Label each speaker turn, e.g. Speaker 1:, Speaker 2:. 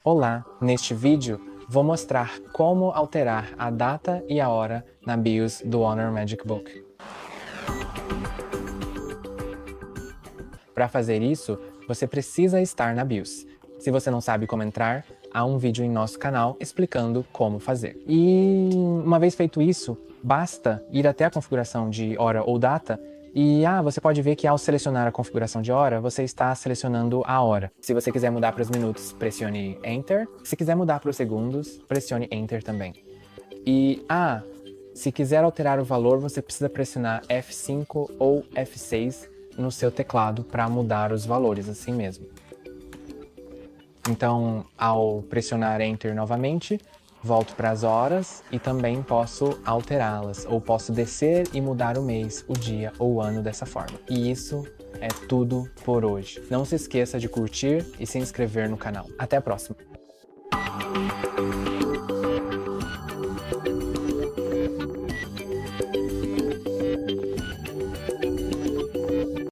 Speaker 1: Olá! Neste vídeo, vou mostrar como alterar a data e a hora na BIOS do HONOR MagicBook. Para fazer isso, você precisa estar na BIOS. Se você não sabe como entrar, há um vídeo em nosso canal explicando como fazer. E uma vez feito isso, basta ir até a configuração de hora ou data e você pode ver que ao selecionar a configuração de hora, você está selecionando a hora. Se você quiser mudar para os minutos, pressione Enter. Se quiser mudar para os segundos, pressione Enter também. E se quiser alterar o valor, você precisa pressionar F5 ou F6 no seu teclado para mudar os valores, assim mesmo. Então, ao pressionar Enter novamente, volto para as horas e também posso alterá-las, ou posso descer e mudar o mês, o dia ou o ano dessa forma. E isso é tudo por hoje. Não se esqueça de curtir e se inscrever no canal. Até a próxima!